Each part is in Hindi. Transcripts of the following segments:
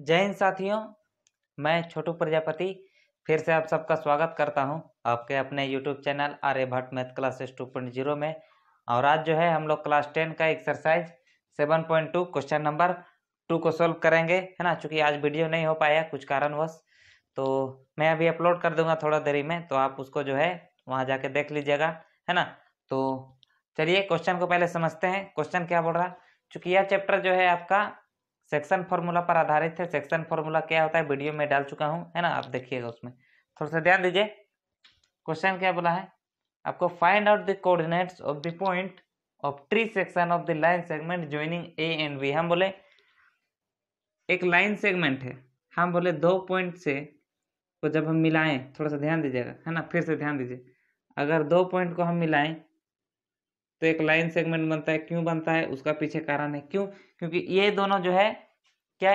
जय हिंद साथियों, मैं छोटू प्रजापति फिर से आप सबका स्वागत करता हूं आपके अपने YouTube channel Aryabhatta math classes 2.0 में। और आज जो है हम लोग क्लास 10 का एक्सरसाइज 7.2 क्वेश्चन नंबर 2 को सोल्व करेंगे, है ना। चूँकि आज वीडियो नहीं हो पाया कुछ कारणवश, तो मैं अभी अपलोड कर दूंगा थोड़ा देरी में, तो आप उसको जो है वहाँ जाके देख लीजिएगा, है ना। तो चलिए क्वेश्चन को पहले समझते हैं। क्वेश्चन क्या बोल रहा है, चूँकि यह चैप्टर जो है आपका सेक्शन फॉर्मूला पर आधारित है। सेक्शन फॉर्मूला क्या होता है वीडियो में डाल चुका हूं, है ना, आप देखिएगा उसमें। थोड़ा सा ध्यान दीजिए। क्वेश्चन क्या बोला है आपको, find out the coordinates of the point of trisection of the line segment joining A and B. हम बोले एक लाइन सेगमेंट है, हम बोले दो पॉइंट से को जब हम मिलाएं, थोड़ा सा ध्यान दीजिएगा, है ना, फिर से ध्यान दीजिए। अगर दो पॉइंट को हम मिलाएं तो एक लाइन सेगमेंट बनता है। क्यों बनता है उसका पीछे कारण है। क्यों? क्योंकि ये दोनों जो है क्या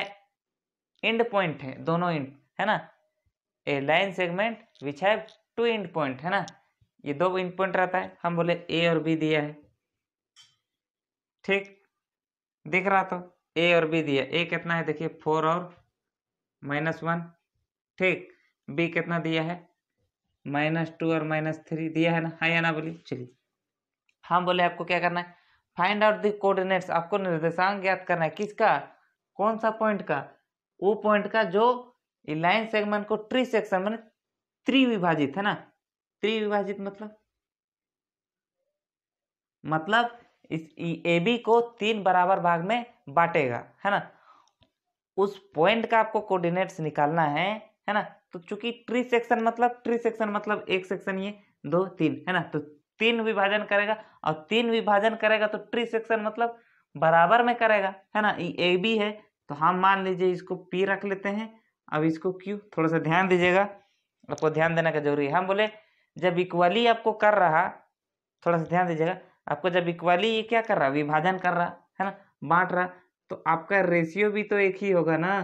एंड पॉइंट है, दोनों एंड, है ना। A line segment which have two end point, है ना, ये दो एंड पॉइंट रहता है। हम बोले ए और बी दिया है, ठीक दिख रहा, तो ए और बी दिया। ए कितना है देखिए 4 और -1, ठीक। बी कितना दिया है -2 और -3 दिया है ना, हाँ या ना बोलिए। चलिए हम बोले आपको क्या करना है, फाइंड आउट द कोऑर्डिनेट्स। आपको निर्देशांक ज्ञात करना है। किसका? कौन सा पॉइंट का? वो पॉइंट का जो लाइन सेगमेंट को ट्री सेक्शन में त्रिविभाजित, है ना। त्रिविभाजित मतलब इस ए बी को 3 बराबर भाग में बांटेगा, है ना। उस पॉइंट का आपको कोऑर्डिनेट्स निकालना है ना। तो चूंकि ट्री सेक्शन मतलब एक सेक्शन ये 2 3, है ना, तो 3 विभाजन करेगा। और 3 विभाजन करेगा तो ट्री सेक्शन मतलब बराबर में करेगा, है ना। ए बी है तो हम मान लीजिए इसको पी रख लेते हैं, अब इसको क्यू। थोड़ा सा ध्यान दीजिएगा, आपको ध्यान देने का जरूरी है। हम बोले जब इक्वली आपको कर रहा, थोड़ा सा ध्यान दीजिएगा, आपको जब इक्वली ये क्या कर रहा, विभाजन कर रहा, है ना, बांट रहा, तो आपका रेशियो भी तो एक ही होगा ना,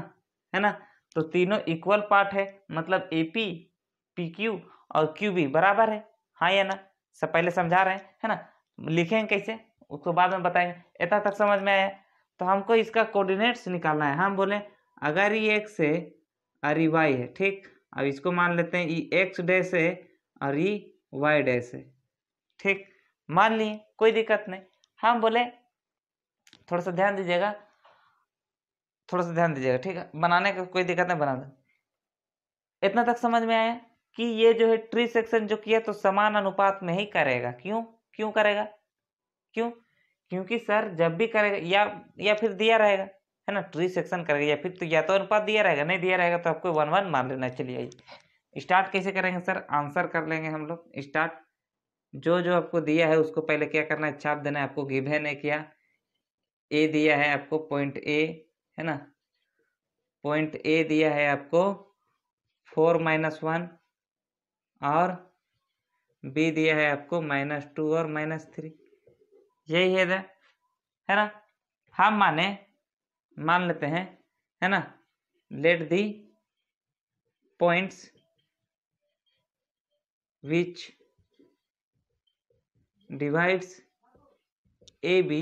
है ना। तो तीनों इक्वल पार्ट है, मतलब एपी पी क्यू और क्यू बी बराबर है, हाँ या ना। सब पहले समझा रहे हैं, है ना। लिखेंगे कैसे उसको बाद में बताएंगे। इतना तक समझ में आया? तो हमको इसका कोऑर्डिनेट्स निकालना है। हम बोले अगर ये एक्स है और ये वाई है, ठीक। अब इसको मान लेते हैं ये एक्स डैश है और ये वाई डैश है, ठीक। मान लिए, कोई दिक्कत नहीं। हम बोले थोड़ा सा ध्यान दीजिएगा, ठीक है। बनाने का कोई दिक्कत नहीं, बना दो। इतना तक समझ में आया कि ये जो है ट्री सेक्शन जो किया तो समान अनुपात में ही करेगा। क्यों करेगा? क्योंकि सर जब भी करेगा या फिर दिया रहेगा, है ना, ट्री सेक्शन करेगा या फिर तो या तो अनुपात दिया रहेगा, नहीं दिया रहेगा तो आपको 1:1 मान लेना। चलिए आइए स्टार्ट कैसे करेंगे सर, आंसर कर लेंगे हम लोग स्टार्ट। जो जो आपको दिया है उसको पहले क्या करना है, छाप देना है। आपको गिवन है क्या, ए दिया है आपको पॉइंट ए, है ना, पॉइंट ए दिया है आपको 4 -1 और बी दिया है आपको -2 और -3, यही है ना। हम मान लेते हैं, है ना, let the points which divides A B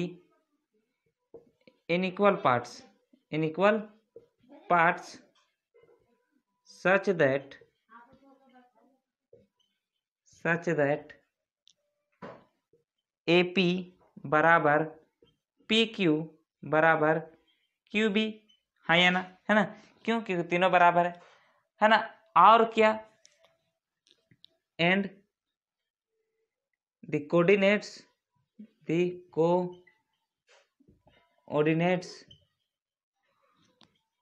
in equal parts such that AP बराबर PQ बराबर QB, हाँ या ना, है ना। क्यों? क्योंकि तीनों बराबर है ना। और क्या, and the coordinates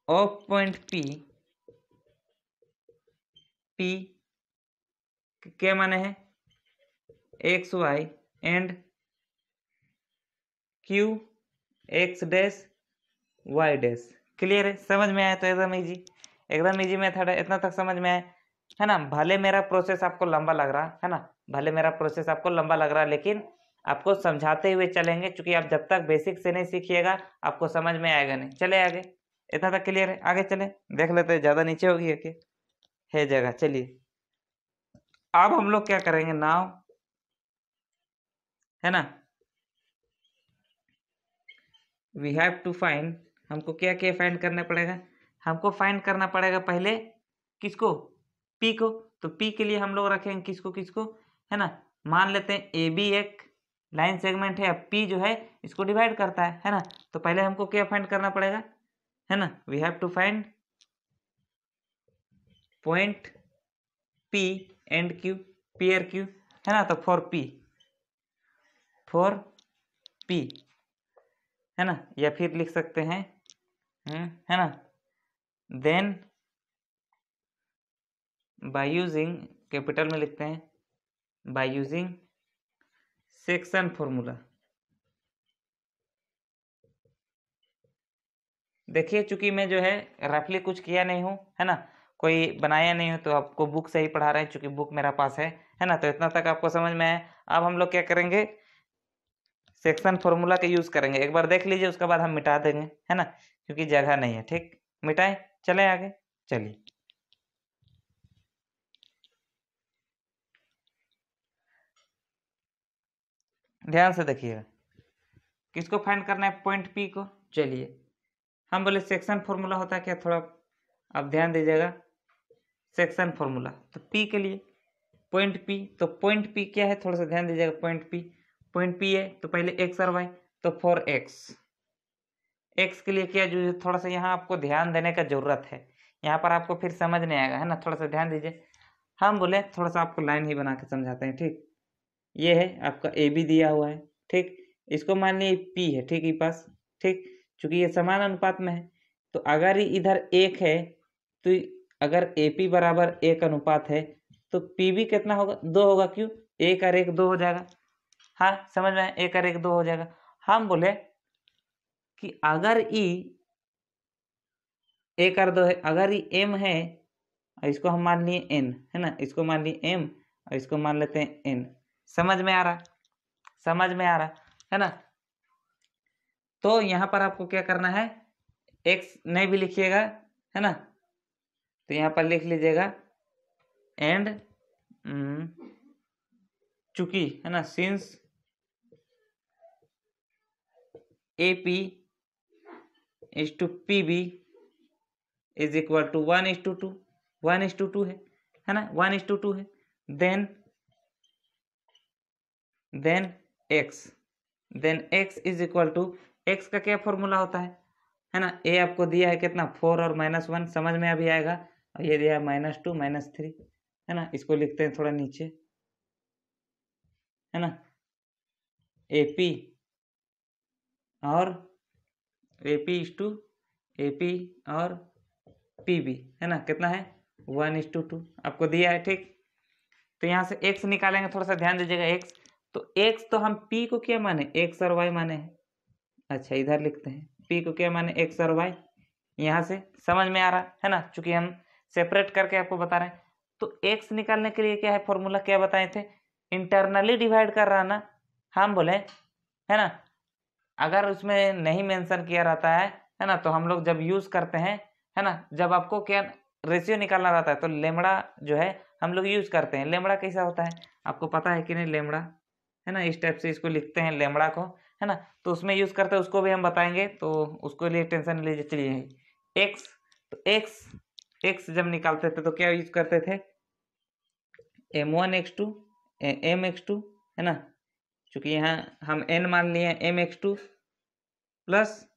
of point P क्या माने हैं, X Y and Q X dash Y dash. Clear है? समझ में आया तो एकदम इजी मेथड है। इतना तक समझ में आया, है ना। भले मेरा प्रोसेस आपको लंबा लग रहा है ना, लेकिन आपको समझाते हुए चलेंगे, क्योंकि आप जब तक बेसिक से नहीं सीखिएगा आपको समझ में आएगा नहीं। चले आगे, इतना तक क्लियर है? आगे चले देख लेते हैं, ज्यादा नीचे होगी क्या है जगह। चलिए अब हम लोग क्या करेंगे नाउ, है ना, वी हैव टू फाइंड, हमको क्या क्या फाइंड करना पड़ेगा, हमको फाइंड करना पड़ेगा पहले किसको, पी को। तो पी के लिए हम लोग रखेंगे किसको, है ना, मान लेते हैं ए बी एक लाइन सेगमेंट है, अब पी जो है इसको डिवाइड करता है ना। तो पहले हमको क्या फाइंड करना पड़ेगा, है ना, we have to find point P and Q, P और क्यू, है ना। तो फॉर पी, है ना, या फिर लिख सकते हैं है ना, देन बाय यूजिंग, कैपिटल में लिखते हैं, बाय यूजिंग सेक्शन फॉर्मूला। देखिए चूंकि मैं जो है रफली कुछ किया नहीं हूँ, है ना, कोई बनाया नहीं हो, तो आपको बुक से ही पढ़ा रहे हैं, चूंकि बुक मेरा पास है ना। तो इतना तक आपको समझ में आया। अब हम लोग क्या करेंगे, सेक्शन फॉर्मूला का यूज करेंगे। एक बार देख लीजिए, उसके बाद हम मिटा देंगे, है ना, क्योंकि जगह नहीं है। ठीक, मिटाएं, चलें आगे, चलिए। ध्यान से देखिएगा, किसको फाइंड करना है, पॉइंट पी को। चलिए, हम बोले सेक्शन फॉर्मूला होता है क्या, थोड़ा आप ध्यान दीजिएगा। सेक्शन फॉर्मूला तो पी के लिए पॉइंट पी, तो पॉइंट पी क्या है, थोड़ा सा ध्यान दीजिएगा। पॉइंट पी है तो पहले एक्स और वाई, तो फॉर एक्स के लिए क्या जो थोड़ा सा यहाँ आपको ध्यान देने का जरूरत है, यहाँ पर आपको फिर समझ नहीं आएगा, है ना, थोड़ा सा ध्यान दीजिए। हम बोले थोड़ा सा आपको लाइन ही बना के समझाते हैं। ठीक, ये है आपका ए बी दिया हुआ है, ठीक, इसको मान लीजिए पी है, ठीक, ये पास, ठीक, चूंकि ये समान अनुपात में है, तो अगर इधर एक है, तो अगर ए पी बराबर एक अनुपात है, तो पी भी कितना होगा, 2 होगा। क्यों, एक और एक 2 हो जाएगा। हाँ, समझ में आया, एक और एक 2 हो जाएगा। हम बोले कि अगर ई एक और 2 है, अगर ई एम है, इसको हम मान लिए एन, है ना, इसको मान लिए एम और इसको मान लेते हैं एन। समझ में आ रहा, समझ में आ रहा, है ना। तो यहाँ पर आपको क्या करना है, एक्स नहीं भी लिखिएगा, है ना, तो यहाँ पर लिख लीजिएगा एंड चूंकि, है ना, since A P is to P B is equal to 1:2, 1:2 है ना, 1:2 है, then X is equal to, X का क्या फॉर्मूला होता है ना, ए आपको दिया है कितना, 4 और -1, समझ में अभी आएगा। और ये दिया है -2 -3, है ना, इसको लिखते हैं थोड़ा नीचे, है ना, एपी और एपी और पीबी, है ना, कितना है, 1:2 आपको दिया है। ठीक, तो यहाँ से x निकालेंगे, थोड़ा सा ध्यान दीजिएगा। x तो x तो हम p को क्या माने, x और y माने हैं। अच्छा, इधर लिखते हैं p को क्या माने, x और y। यहाँ से समझ में आ रहा है ना, चूंकि हम सेपरेट करके आपको बता रहे हैं। तो x निकालने के लिए क्या है फॉर्मूला, क्या बताए थे, इंटरनली डिवाइड कर रहा ना। हम बोले, है ना, अगर उसमें नहीं मेंशन किया रहता है ना, तो हम लोग जब यूज करते हैं, है ना, जब आपको क्या रेशियो निकालना रहता है, तो लेमड़ा जो है हम लोग यूज करते हैं। लेमड़ा कैसा होता है आपको पता है कि नहीं, लेमड़ा, है ना, इस टाइप से इसको लिखते हैं लेमड़ा को, है ना, तो उसमें यूज करते हैं, उसको भी हम बताएंगे, तो उसको लिए टेंशन लीजिए। चलिए, एक्स, तो एक्स जब निकालते थे तो क्या यूज करते थे, m1x2 mx2, है ना, चूंकि यहाँ हम n मान लिए mx2 plus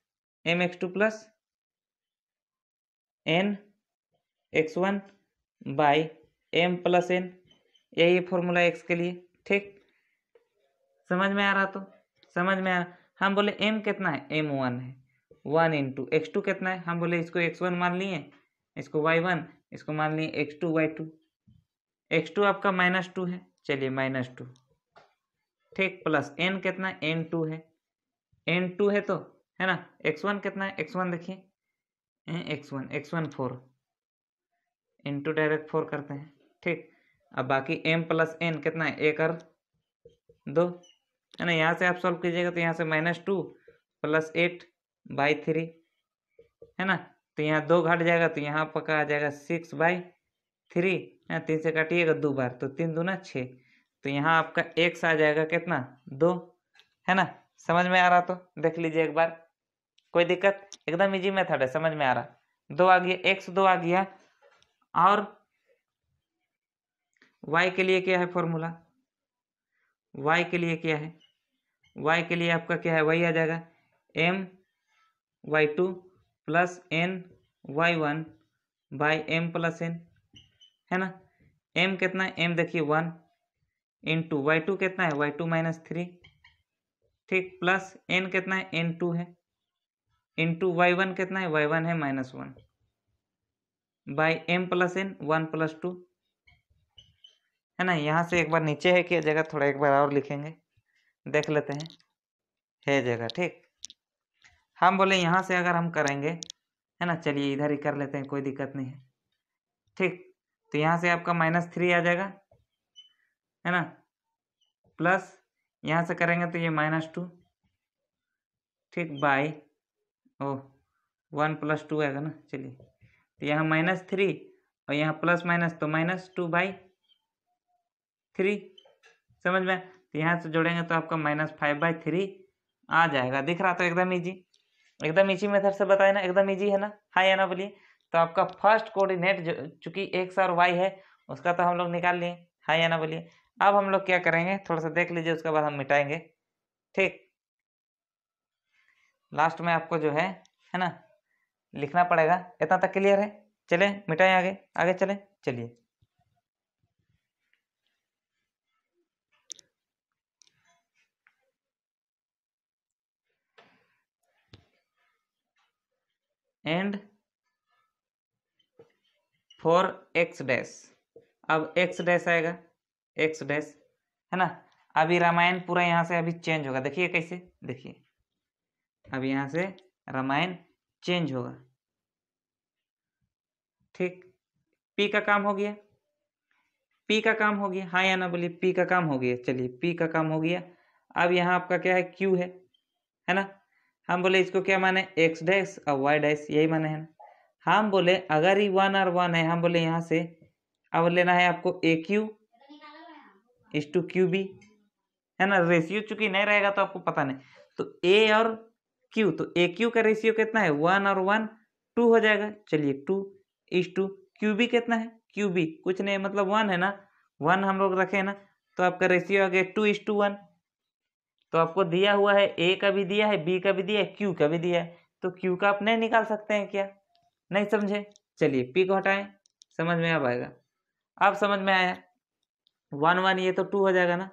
n x1 by m plus n, यही फॉर्मूला x के लिए। ठीक, समझ में आ रहा, तो समझ में आ रहा। हम बोले m कितना है, m1 है, 1 इंटू x2 कितना है, हम बोले इसको x1 मान लिए, इसको y1, इसको मान लिए x2 y2, x2 आपका -2 है, चलिए -2, ठीक, प्लस n कितना है, n2 है, n2 है तो, है ना, x1 कितना है, x1 देखिए, x1 4 इंटू डायरेक्ट 4 करते हैं। ठीक, अब बाकी m प्लस n कितना है, 1 और 2, है ना, यहाँ से आप सॉल्व कीजिएगा, तो यहाँ से -2 प्लस 8/3, है ना, तो यहाँ 2 घट जाएगा, तो यहाँ पक्का आ जाएगा 6/3, है, 3 से काटिएगा 2 बार, तो 3 दूना 6, तो यहाँ आपका x आ जाएगा कितना, 2, है ना। समझ में आ रहा, तो देख लीजिए एक बार, कोई दिक्कत, एकदम इजी मेथड है, समझ में आ रहा। 2 आ गया, x 2 आ गया। और y के लिए क्या है फॉर्मूला, y के लिए क्या है, y के लिए आपका क्या है, वही आ जाएगा my2 plus ny1 by m plus n, है ना। m कितना है, m देखिए 1 इंटू y2 कितना है, y2 माइनस 3, ठीक, प्लस n कितना है, n2 है, इंटू y1 कितना है, y1 है -1 by m plus n 1 plus 2, है ना। यहाँ से एक बार नीचे है कि जगह, थोड़ा एक बार और लिखेंगे, देख लेते हैं है जगह, ठीक। हम बोले यहाँ से अगर हम करेंगे, है ना, चलिए इधर ही कर लेते हैं, कोई दिक्कत नहीं है, ठीक। तो यहाँ से आपका -3 आ जाएगा, है ना, प्लस यहाँ से करेंगे तो ये -2, ठीक, बाई 1 प्लस 2 आएगा ना, चलिए। तो यहाँ -3 और यहाँ प्लस माइनस तो -2 बाई 3, समझ में। तो यहाँ से जोड़ेंगे तो आपका -5/3 आ जाएगा। दिख रहा तो एकदम इजी, एकदम इजी मेथड से बताए ना, एकदम इजी है ना, हाँ या ना बोलिए। तो आपका फर्स्ट कोऑर्डिनेट चूंकि x और y है उसका तो हम लोग निकाल लिए, हाँ या ना बोलिए। अब हम लोग क्या करेंगे, थोड़ा सा देख लीजिए, उसके बाद हम मिटाएंगे, ठीक। लास्ट में आपको जो है ना, लिखना पड़ेगा। इतना तक क्लियर है, चले मिटाएं, आगे आगे चले, चलिए। एंड फॉर x डैश, अब x डैश आएगा, x डैश, है ना। अभी रामायण पूरा यहाँ से अभी चेंज होगा, देखिए कैसे, देखिए अब यहाँ से रामायण चेंज होगा, ठीक। p का काम हो गया, p का काम हो गया, हाँ या ना बोलिए, p का काम हो गया, चलिए p का काम हो गया। अब यहाँ आपका क्या है, q है ना। हम बोले इसको क्या माने, x डैश और y डैश, यही माने है ना। हम बोले अगर ये 1 और 1 है, हम बोले यहाँ से अब लेना है आपको AQ इस टू QB, है ना। रेशियो चूंकि नहीं रहेगा तो आपको पता नहीं, तो A और Q, तो AQ का रेशियो कितना है, 1 और 1 2 हो जाएगा, चलिए 2 इस टू QB कितना है, QB कुछ नहीं मतलब 1 है ना, 1 हम लोग रखे ना, तो आपका रेशियो आ गया 2:1। तो आपको दिया हुआ है A का भी दिया है, B का भी दिया है, Q का भी दिया है, तो Q का आप नहीं निकाल सकते हैं क्या, नहीं समझे। चलिए P को हटाएं, समझ में अब आएगा। अब समझ में आया, 1 1 ये तो 2 हो जाएगा ना,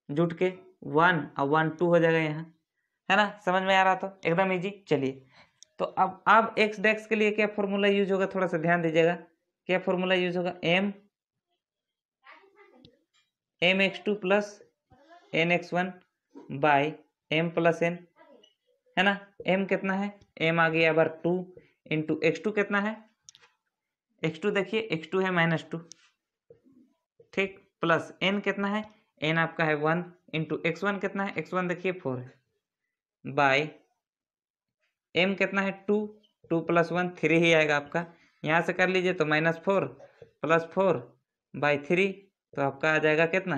जुट के 1 और 1 2 हो जाएगा यहाँ, है ना। समझ में आ रहा तो एकदम इजी। चलिए तो अब x डैश के लिए क्या फॉर्मूला यूज होगा, थोड़ा सा ध्यान दीजिएगा, क्या फॉर्मूला यूज होगा, mx2 plus nx1 by m plus n, है ना। m कितना है, m आ गया बार 2 इंटू x2 कितना है, x2 देखिए x2 है -2, ठीक, प्लस n कितना है, n आपका है 1 इंटू x1 कितना है, x1 देखिए 4 है, बाई m कितना है 2, 2 प्लस 1 3 ही आएगा आपका। यहाँ से कर लीजिए तो -4 प्लस 4 बाई 3, तो आपका आ जाएगा कितना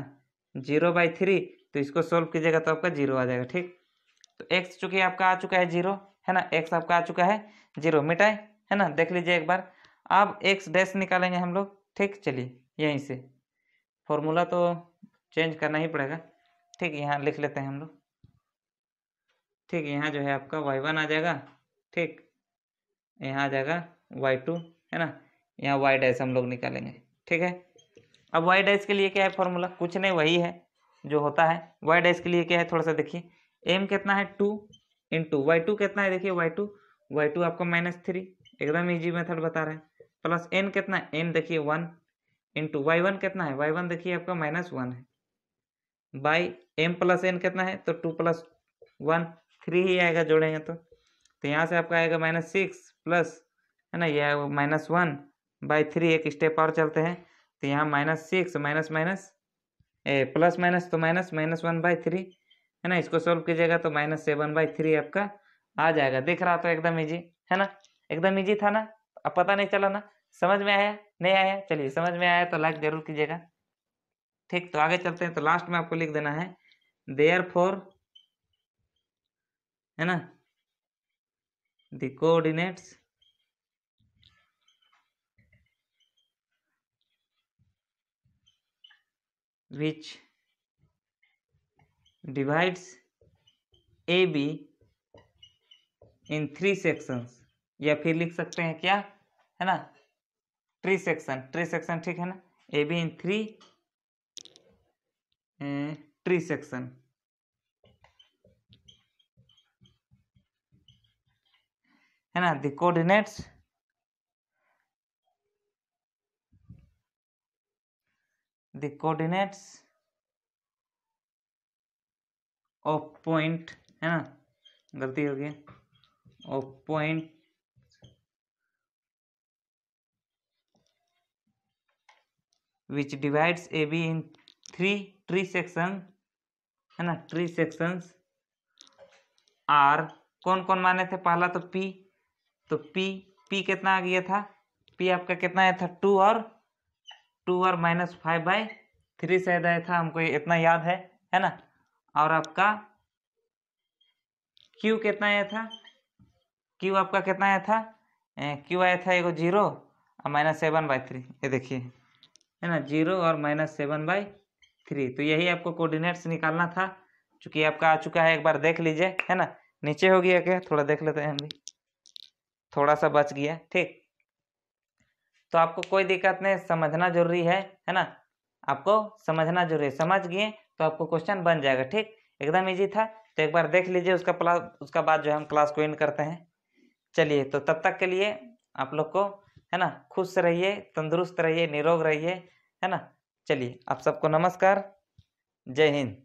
0/3। तो इसको सोल्व कीजिएगा तो आपका 0 आ जाएगा, ठीक। तो x चूंकि आपका आ चुका है 0, है ना, x आपका आ चुका है 0, मिटाए, है ना, देख लीजिए एक बार। अब x डैश निकालेंगे हम लोग, ठीक। चलिए यहीं से फॉर्मूला तो चेंज करना ही पड़ेगा, ठीक। यहाँ लिख लेते हैं हम लोग, ठीक। यहाँ जो है आपका y1 आ जाएगा, ठीक, यहाँ आ जाएगा y2, है ना। यहाँ y डैश हम लोग निकालेंगे, ठीक है। अब y डैश के लिए क्या है फॉर्मूला, कुछ नहीं वही है जो होता है। y डैश के लिए क्या है, थोड़ा सा देखिए, m कितना है 2 इंटू y2 कितना है, देखिए y2 आपका -3, एकदम इजी मेथड बता रहे हैं, प्लस n कितना है, n देखिए 1 इंटू y1 कितना है, y1 देखिए आपका -1 है, बाई m प्लस n कितना है, तो 2 प्लस 1 3 ही आएगा, जोड़ेंगे तो यहाँ से आपका आएगा -6 प्लस, है ना, ये -1/3, एक स्टेप और चलते हैं, तो यहाँ -6 माइनस माइनस प्लस माइनस तो -1/3, है ना। इसको सोल्व कीजिएगा तो -7/3 आपका आ जाएगा। दिख रहा तो एकदम इजी, है ना, एकदम इजी था ना। अब पता नहीं चला ना, समझ में आया नहीं आया, चलिए समझ में आया तो लाइक जरूर कीजिएगा, ठीक। तो आगे चलते हैं, तो लास्ट में आपको लिख देना है देयरफॉर, है ना, the coordinates which divides A be in 3 sections, या फिर लिख सकते हैं क्या, है ना, ट्री सेक्शन, ठीक है ना, A be in 3 tree section, है ना। द कोऑर्डिनेट्स ऑफ पॉइंट, है ना, गलती हो गई, of point which divides A be in 3 tree section, है ना, ट्री सेक्शंस आर, कौन कौन माने थे, पहला तो पी, तो पी कितना आ गया था, पी आपका कितना आया था 2 और -5/3 शायद आया था, हमको इतना याद है ना। और आपका क्यू कितना आया था, क्यू आपका कितना आया था, क्यू आया था एगो 0 और -7/3, ये देखिए, है ना, 0 और -7/3। तो यही आपको कोऑर्डिनेट्स निकालना था, चूंकि आपका आ चुका है, एक बार देख लीजिए, है ना। नीचे हो गया क्या, थोड़ा देख लेते हैं हम भी, थोड़ा सा बच गया, ठीक। तो आपको कोई दिक्कत नहीं, समझना जरूरी है ना, आपको समझना जरूरी है, समझ गए तो आपको क्वेश्चन बन जाएगा, ठीक, एकदम इजी था। तो एक बार देख लीजिए, उसका बाद जो है हम क्लास को एंड करते हैं। चलिए, तो तब तक के लिए आप लोग को, है ना, खुश रहिए, तंदुरुस्त रहिए, निरोग रहिए, है ना। चलिए, आप सबको नमस्कार, जय हिंद।